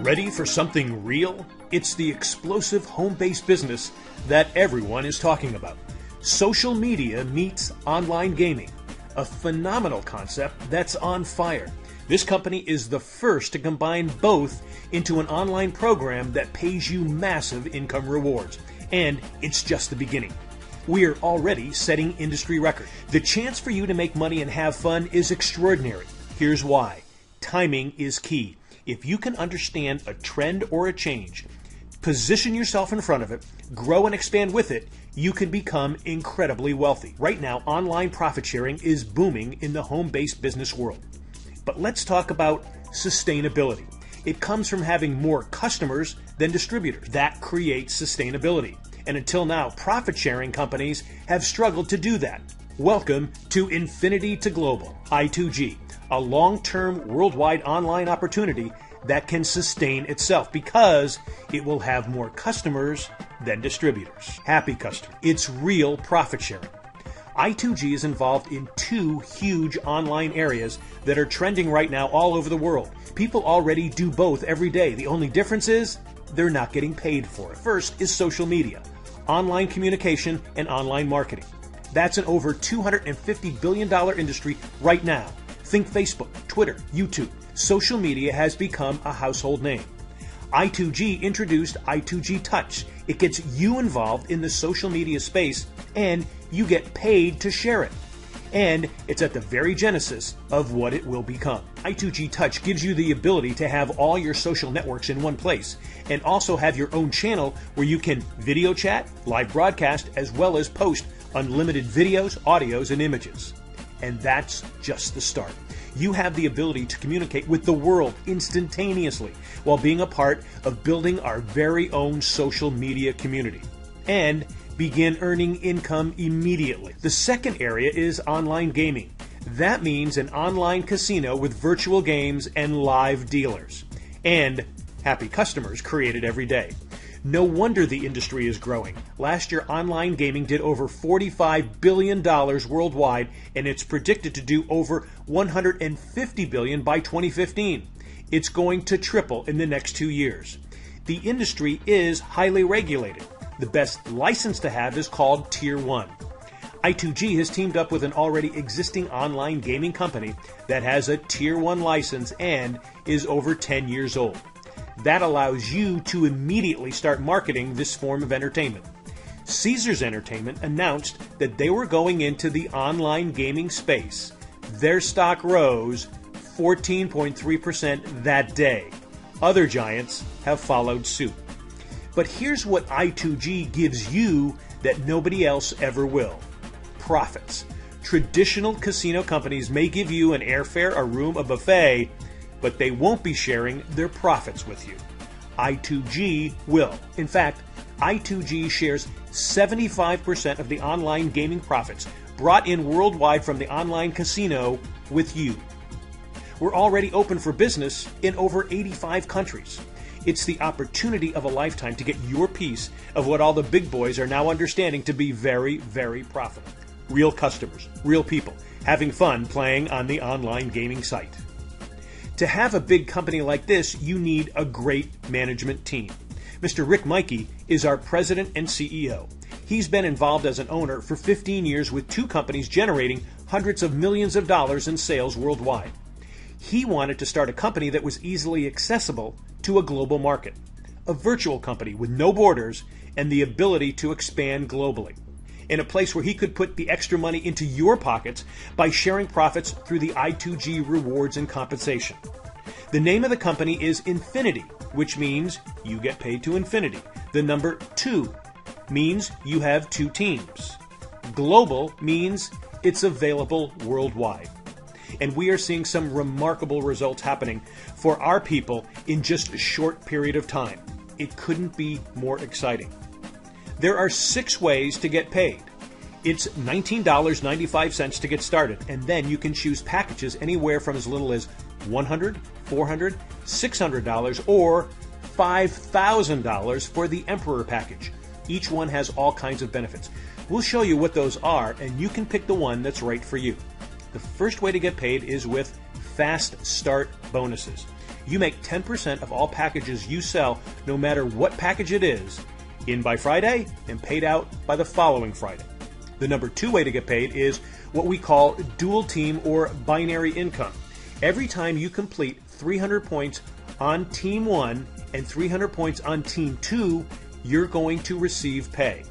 Ready for something real? It's the explosive home-based business that everyone is talking about. Social media meets online gaming, a phenomenal concept that's on fire. This company is the first to combine both into an online program that pays you massive income rewards. And it's just the beginning. We're already setting industry records. The chance for you to make money and have fun is extraordinary. Here's why. Timing is key. If you can understand a trend or a change, position yourself in front of it, grow and expand with it, you can become incredibly wealthy. Right now, online profit sharing is booming in the home-based business world. But let's talk about sustainability. It comes from having more customers than distributors. That creates sustainability. And until now, profit-sharing companies have struggled to do that. Welcome to Infinity to Global, I2G, a long-term worldwide online opportunity that can sustain itself because it will have more customers than distributors. Happy customer. It's real profit sharing. I2G is involved in two huge online areas that are trending right now all over the world. People already do both every day. The only difference is they're not getting paid for it. First is social media, online communication, and online marketing. That's an over $250 billion industry right now. Think Facebook, Twitter, YouTube. Social media has become a household name. I2G introduced I2G Touch. It gets you involved in the social media space and you get paid to share it. And it's at the very genesis of what it will become. I2G Touch gives you the ability to have all your social networks in one place and also have your own channel where you can video chat, live broadcast, as well as post unlimited videos, audios, and images. And that's just the start. You have the ability to communicate with the world instantaneously while being a part of building our very own social media community and begin earning income immediately. The second area is online gaming. That means an online casino with virtual games and live dealers and happy customers created every day. No wonder the industry is growing. Last year, online gaming did over $45 billion worldwide, and it's predicted to do over $150 billion by 2015. It's going to triple in the next 2 years. The industry is highly regulated. The best license to have is called Tier 1. I2G has teamed up with an already existing online gaming company that has a Tier 1 license and is over 10 years old. That allows you to immediately start marketing this form of entertainment. Caesars Entertainment announced that they were going into the online gaming space. Their stock rose 14.3% that day. Other giants have followed suit. But here's what I2G gives you that nobody else ever will. Profits. Traditional casino companies may give you an airfare, a room, a buffet, but they won't be sharing their profits with you. I2G will. In fact, I2G shares 75% of the online gaming profits brought in worldwide from the online casino with you. We're already open for business in over 85 countries. It's the opportunity of a lifetime to get your piece of what all the big boys are now understanding to be very, very profitable. Real customers, real people, having fun playing on the online gaming site. To have a big company like this, you need a great management team. Mr. Rick Mikey is our president and CEO. He's been involved as an owner for 15 years with two companies generating hundreds of millions of dollars in sales worldwide. He wanted to start a company that was easily accessible to a global market, a virtual company with no borders and the ability to expand globally, in a place where he could put the extra money into your pockets by sharing profits through the I2G rewards and compensation. The name of the company is Infinity, which means you get paid to infinity. The number 2 means you have 2 teams. Global means it's available worldwide. And we are seeing some remarkable results happening for our people in just a short period of time. It couldn't be more exciting. There are 6 ways to get paid. It's $19.95 to get started, and then you can choose packages anywhere from as little as $100, $400, $600, or $5,000 for the Emperor package. Each one has all kinds of benefits. We'll show you what those are, and you can pick the one that's right for you. The first way to get paid is with Fast Start bonuses. You make 10% of all packages you sell, no matter what package it is, in by Friday and paid out by the following Friday. The number 2 way to get paid is what we call dual team or binary income. Every time you complete 300 points on Team 1 and 300 points on Team 2, you're going to receive pay.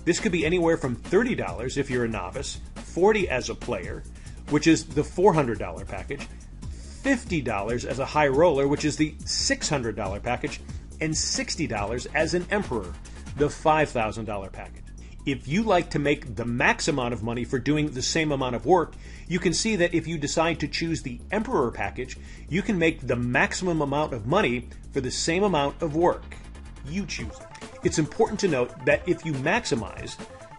This could be anywhere from $30 if you're a novice, $40 as a player, which is the $400 package, $50 as a high roller, which is the $600 package, and $60 as an emperor, the $5,000 package. If you like to make the max amount of money for doing the same amount of work, you can see that if you decide to choose the Emperor package, you can make the maximum amount of money for the same amount of work. You choose it. It's important to note that if you maximize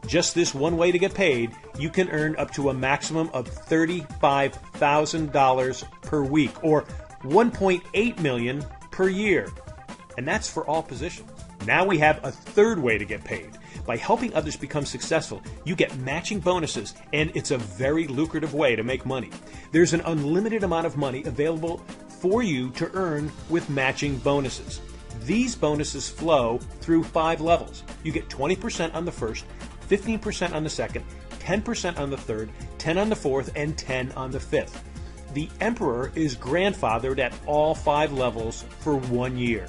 just this one way to get paid, you can earn up to a maximum of $35,000 per week or $1.8 million per year. And that's for all positions. Now we have a third way to get paid. By helping others become successful, you get matching bonuses, and it's a very lucrative way to make money. There's an unlimited amount of money available for you to earn with matching bonuses. These bonuses flow through 5 levels. You get 20% on the first, 15% on the second, 10% on the third, 10 on the fourth, and 10 on the fifth. The Emperor is grandfathered at all 5 levels for 1 year.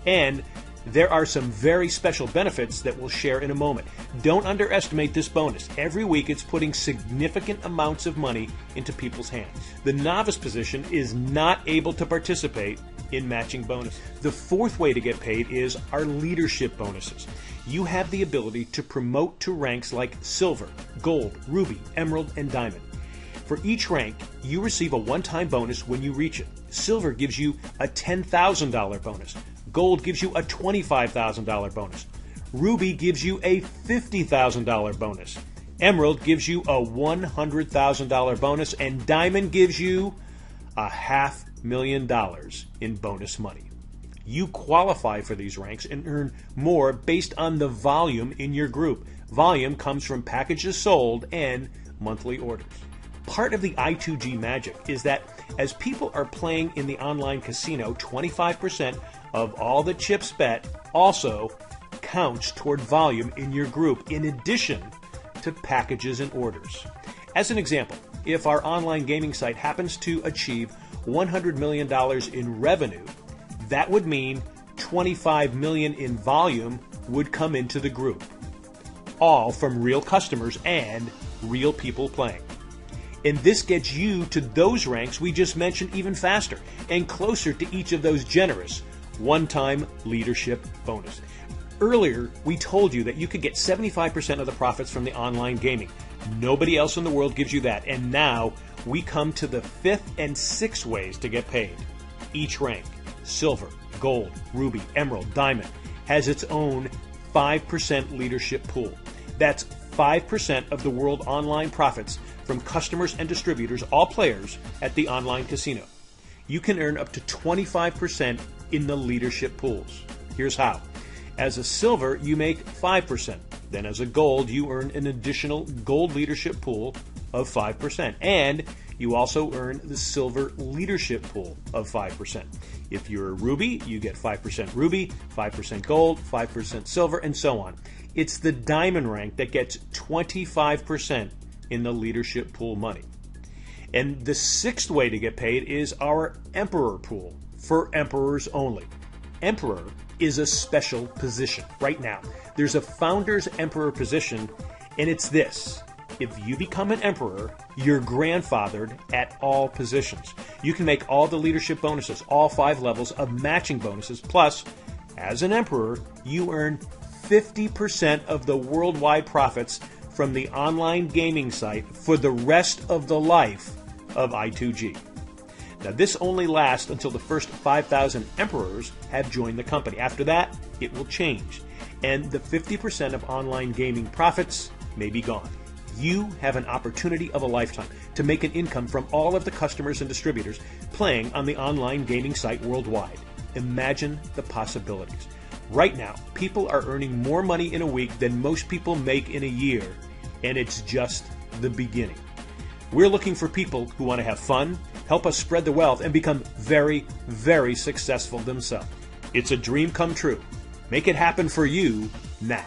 And there are some very special benefits that we'll share in a moment. Don't underestimate this bonus. Every week it's putting significant amounts of money into people's hands. The novice position is not able to participate in matching bonuses. The fourth way to get paid is our leadership bonuses. You have the ability to promote to ranks like Silver, Gold, Ruby, Emerald, and Diamond. For each rank, you receive a one-time bonus when you reach it. Silver gives you a $10,000 bonus. Gold gives you a $25,000 bonus. Ruby gives you a $50,000 bonus. Emerald gives you a $100,000 bonus. And Diamond gives you a $500,000 in bonus money. You qualify for these ranks and earn more based on the volume in your group. Volume comes from packages sold and monthly orders. Part of the I2G magic is that as people are playing in the online casino, 25% of all the chips bet also counts toward volume in your group, in addition to packages and orders. As an example, if our online gaming site happens to achieve $100 million in revenue, that would mean $25 million in volume would come into the group, all from real customers and real people playing. And this gets you to those ranks we just mentioned even faster and closer to each of those generous one-time leadership bonus. Earlier, we told you that you could get 75% of the profits from the online gaming. Nobody else in the world gives you that. And now we come to the 5th and 6th ways to get paid. Each rank, Silver, Gold, Ruby, Emerald, Diamond, has its own 5% leadership pool. That's 5% of the world online profits from customers and distributors, all players at the online casino. You can earn up to 25% in the leadership pools. Here's how. As a Silver, you make 5%. Then as a Gold, you earn an additional Gold leadership pool of 5%. And you also earn the Silver leadership pool of 5%. If you're a Ruby, you get 5% Ruby, 5% Gold, 5% Silver, and so on. It's the Diamond rank that gets 25% in the leadership pool money. And the 6th way to get paid is our Emperor pool, for Emperors only. Emperor is a special position. Right now, there's a Founder's Emperor position, and it's this. If you become an Emperor, you're grandfathered at all positions. You can make all the leadership bonuses, all 5 levels of matching bonuses, plus, as an Emperor, you earn 50% of the worldwide profits from the online gaming site for the rest of the life of I2G. Now, this only lasts until the first 5,000 Emperors have joined the company. After that, it will change, and the 50% of online gaming profits may be gone. You have an opportunity of a lifetime to make an income from all of the customers and distributors playing on the online gaming site worldwide. Imagine the possibilities. Right now, people are earning more money in a week than most people make in a year, and it's just the beginning. We're looking for people who want to have fun, help us spread the wealth, and become very, very successful themselves. It's a dream come true. Make it happen for you now.